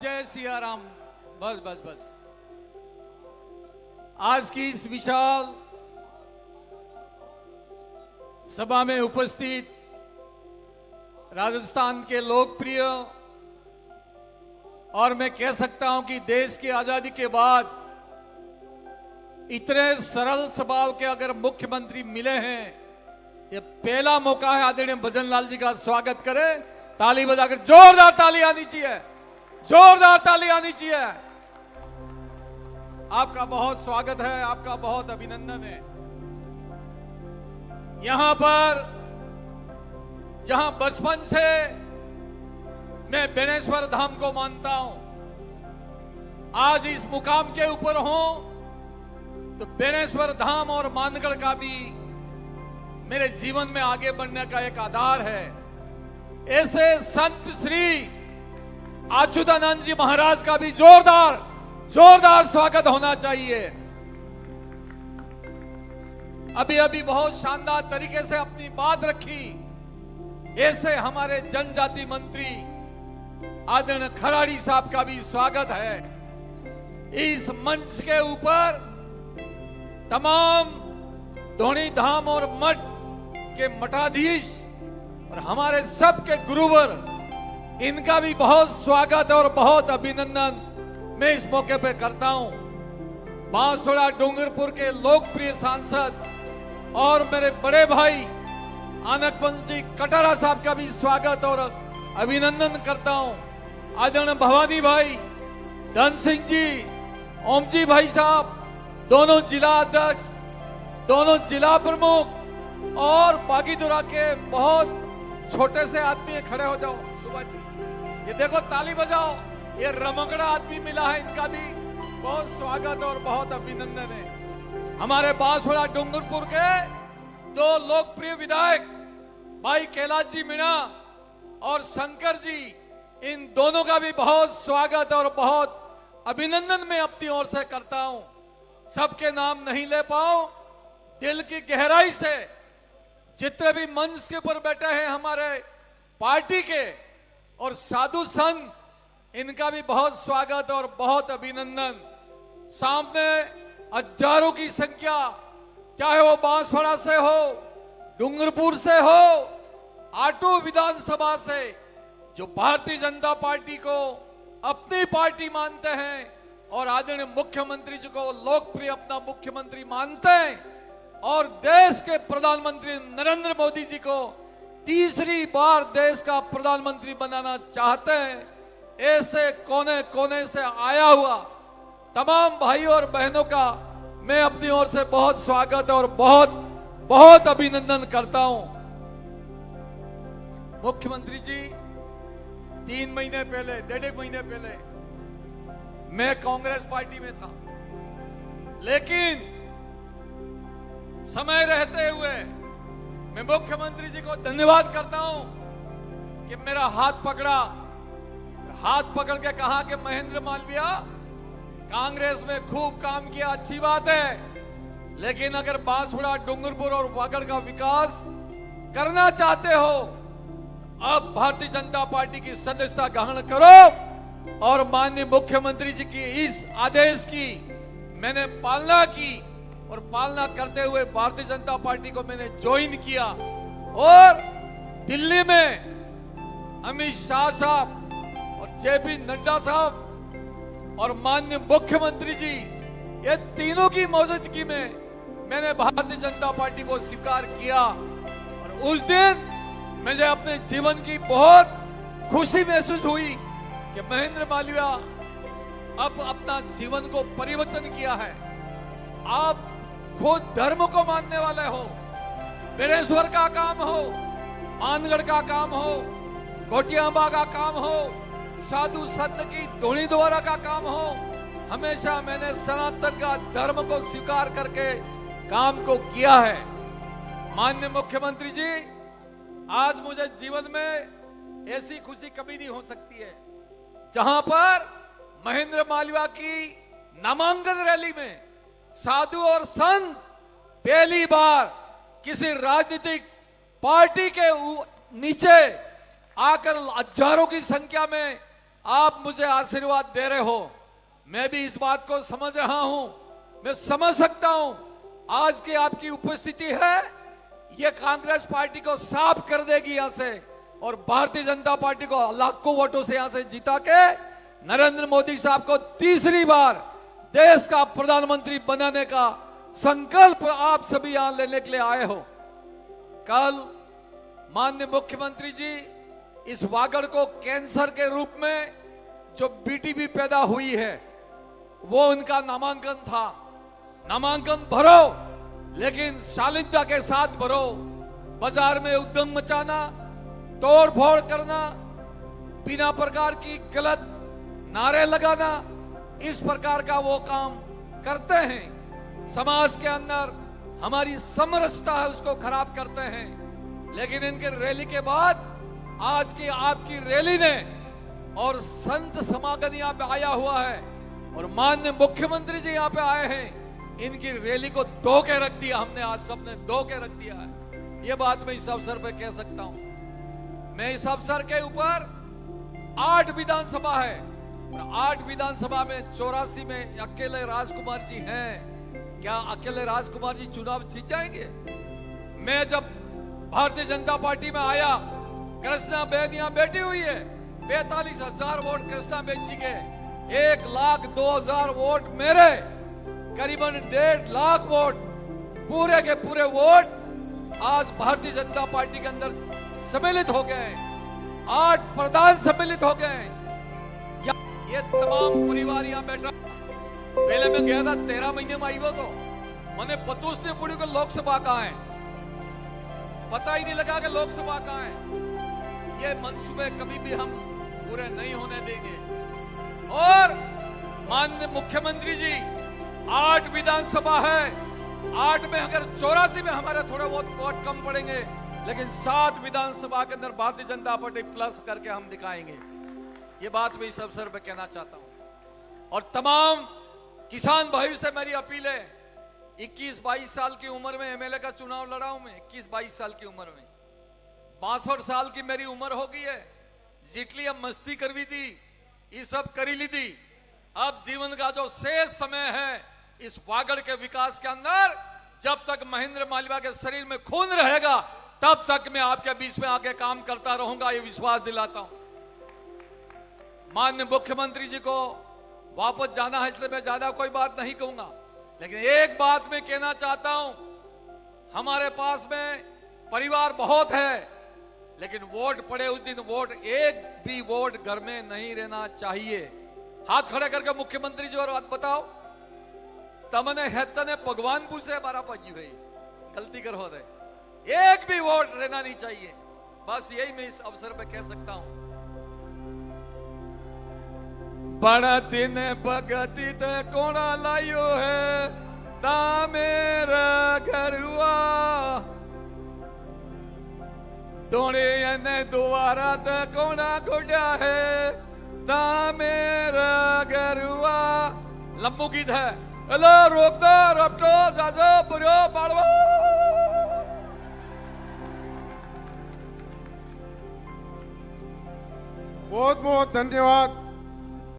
जय सिया राम। बस बस बस। आज की इस विशाल सभा में उपस्थित राजस्थान के लोकप्रिय और मैं कह सकता हूं कि देश की आजादी के बाद इतने सरल स्वभाव के अगर मुख्यमंत्री मिले हैं, ये पहला मौका है। आदरणीय भजन लाल जी का स्वागत करें, ताली बजाकर। जोरदार ताली आनी चाहिए, जोरदार ताली आनी चाहिए। आपका बहुत स्वागत है, आपका बहुत अभिनंदन है। यहां पर जहां बचपन से मैं बेनेश्वर धाम को मानता हूं, आज इस मुकाम के ऊपर हूं तो बेनेश्वर धाम और मानगढ़ का भी मेरे जीवन में आगे बढ़ने का एक आधार है। ऐसे संत श्री अच्युतानंद जी महाराज का भी जोरदार स्वागत होना चाहिए। अभी अभी बहुत शानदार तरीके से अपनी बात रखी। ऐसे हमारे जनजाति मंत्री आदरणीय खराड़ी साहब का भी स्वागत है। इस मंच के ऊपर तमाम धोनी धाम और मठ के मठाधीश और हमारे सबके गुरुवर, इनका भी बहुत स्वागत और बहुत अभिनंदन मैं इस मौके पे करता हूं। बांसवाड़ा डूंगरपुर के लोकप्रिय सांसद और मेरे बड़े भाई आनकबंद जी कटारा साहब का भी स्वागत और अभिनंदन करता हूं। आदरणीय भवानी भाई, धन सिंह जी, ओम जी भाई साहब, दोनों जिला अध्यक्ष, दोनों जिला प्रमुख और बागीदुरा के बहुत छोटे से आदमी खड़े हो जाओ। सुभाष जी, ये देखो ताली बजाओ। ये रमकड़ा आदमी मिला है, इनका भी बहुत स्वागत और बहुत अभिनंदन है। हमारे बांसवाड़ा डूंगरपुर के दो लोकप्रिय विधायक भाई कैलाश जी मीणा और शंकर जी, इन दोनों का भी बहुत स्वागत और बहुत अभिनंदन मैं अपनी ओर से करता हूं। सबके नाम नहीं ले पाऊं, दिल की गहराई से जितने भी मंच के ऊपर बैठे हैं हमारे पार्टी के और साधु संत, इनका भी बहुत स्वागत और बहुत अभिनंदन। सामने हजारों की संख्या, चाहे वो बांसवाड़ा से हो, डूंगरपुर से हो, आटू विधानसभा से, जो भारतीय जनता पार्टी को अपनी पार्टी मानते हैं और आदरणीय मुख्यमंत्री जी को लोकप्रिय अपना मुख्यमंत्री मानते हैं और देश के प्रधानमंत्री नरेंद्र मोदी जी को तीसरी बार देश का प्रधानमंत्री बनाना चाहते हैं। ऐसे कोने कोने से आया हुआ तमाम भाइयों और बहनों का मैं अपनी ओर से बहुत स्वागत और बहुत बहुत अभिनंदन करता हूं। मुख्यमंत्री जी, 3 महीने पहले, 1.5 महीने पहले मैं कांग्रेस पार्टी में था, लेकिन समय रहते हुए मैं मुख्यमंत्री जी को धन्यवाद करता हूं कि मेरा हाथ पकड़ के कहा कि महेंद्र मालवीय, कांग्रेस में खूब काम किया, अच्छी बात है, लेकिन अगर बांसवाड़ा डूंगरपुर और वागड़ का विकास करना चाहते हो, अब भारतीय जनता पार्टी की सदस्यता ग्रहण करो। और माननीय मुख्यमंत्री जी की इस आदेश की मैंने पालना की और पालना करते हुए भारतीय जनता पार्टी को मैंने ज्वाइन किया। और दिल्ली में अमित शाह साहब और जेपी नड्डा साहब और माननीय मुख्यमंत्री जी, ये तीनों की मौजूदगी में मैंने भारतीय जनता पार्टी को स्वीकार किया। और उस दिन मुझे अपने जीवन की बहुत खुशी महसूस हुई कि महेंद्र मालवीय अब अपना जीवन को परिवर्तन किया है। आप खुद धर्म को मानने वाले हो, बेनेश्वर का काम हो, मानगढ़ का काम हो, कोटियांबा का काम हो, साधु संत की धोनी द्वारा का काम हो, हमेशा मैंने सनातन का धर्म को स्वीकार करके काम को किया है। माननीय मुख्यमंत्री जी, आज मुझे जीवन में ऐसी खुशी कभी नहीं हो सकती है जहां पर महेंद्र मालवीय की नामांकन रैली में साधु और संत पहली बार किसी राजनीतिक पार्टी के नीचे आकर हजारों की संख्या में आप मुझे आशीर्वाद दे रहे हो, मैं भी इस बात को समझ रहा हूं, मैं समझ सकता हूं। आज की आपकी उपस्थिति है, ये कांग्रेस पार्टी को साफ कर देगी यहां से, और भारतीय जनता पार्टी को लाखों वोटों से यहां से जिता के नरेंद्र मोदी साहब को तीसरी बार देश का प्रधानमंत्री बनाने का संकल्प आप सभी यहां लेने के लिए आए हो। कल माननीय मुख्यमंत्री जी इस वागड़ को कैंसर के रूप में जो बीटीबी पैदा हुई है, वो उनका नामांकन था। नामांकन भरो, लेकिन शालीनता के साथ भरो। बाजार में उद्यम मचाना, तोड़ फोड़ करना, बिना प्रकार की गलत नारे लगाना, इस प्रकार का वो काम करते हैं। समाज के अंदर हमारी समरसता है, उसको खराब करते हैं। लेकिन इनके रैली के बाद आज की आपकी रैली ने और संत समागम यहाँ पे आया हुआ है, और माननीय मुख्यमंत्री जी यहाँ पे आए हैं, इनकी रैली को धो के रख दिया। हमने आज सबने धो के रख दिया है। ये बात मैं इस अवसर पे कह सकता हूं। मैं इस अवसर के ऊपर 8 विधानसभा है, और 8 विधानसभा में 84 में अकेले राजकुमार जी हैं। क्या अकेले राजकुमार जी चुनाव जीत जाएंगे? मैं जब भारतीय जनता पार्टी में आया, कृष्णा बेन यहाँ बैठी हुई है, 45,000 वोट कृष्णा बेन जी के, 1,02,000 वोट मेरे, करीबन 1.5 लाख वोट, पूरे के पूरे वोट आज भारतीय जनता पार्टी के अंदर सम्मिलित हो गए। 8 प्रधान सम्मिलित हो गए। ये तमाम परिवार यहाँ बैठा। पहले मैं गया था 13 महीने में आई वो, तो मैंने पतूस ने पूरी को लोकसभा कहाँ है, पता ही नहीं लगा कि लोकसभा कहाँ है। ये मंसूबे कभी भी हम पूरे नहीं होने देंगे। और माननीय मुख्यमंत्री जी, 8 विधानसभा है, 8 में अगर 84 में हमारे थोड़े बहुत वोट कम पड़ेंगे, लेकिन 7 विधानसभा के अंदर भारतीय जनता पार्टी प्लस करके हम दिखाएंगे। ये बात मैं इस अवसर पर कहना चाहता हूं। और तमाम किसान भाइयों से मेरी अपील है, 21-22 साल की उम्र में एमएलए का चुनाव लड़ा हूं मैं। 21-22 साल की उम्र में 62 साल की मेरी उम्र हो गई है। जितनी अब मस्ती करवी थी, ये सब करी ली थी। अब जीवन का जो शेष समय है इस वागड़ के विकास के अंदर, जब तक महेंद्र मालवीय के शरीर में खून रहेगा, तब तक मैं आपके बीच में आके काम करता रहूंगा, ये विश्वास दिलाता हूं। माननीय मुख्यमंत्री जी को वापस जाना है, इसलिए मैं ज्यादा कोई बात नहीं कहूंगा, लेकिन एक बात मैं कहना चाहता हूं, हमारे पास में परिवार बहुत है, लेकिन वोट पड़े उस दिन वोट, एक भी वोट घर में नहीं रहना चाहिए। हाथ खड़े करके मुख्यमंत्री जी और बात बताओ, तमने हेतने भगवान पूछे हमारा पजी भाई गलती कर हो रहे, एक भी वोट रहना नहीं चाहिए। बस यही मैं इस अवसर पे कह सकता हूं। बड़ा दिन भगती ते कोना लायो है, ता मेरा घरुआ, दोने ने दोबारा ते कोना गुड्या है, ता मेरा घरुआ। लंबू गीत है। हेलो रोक दो, रपटो जाजो बुरो बाड़वा। बहुत बहुत धन्यवाद।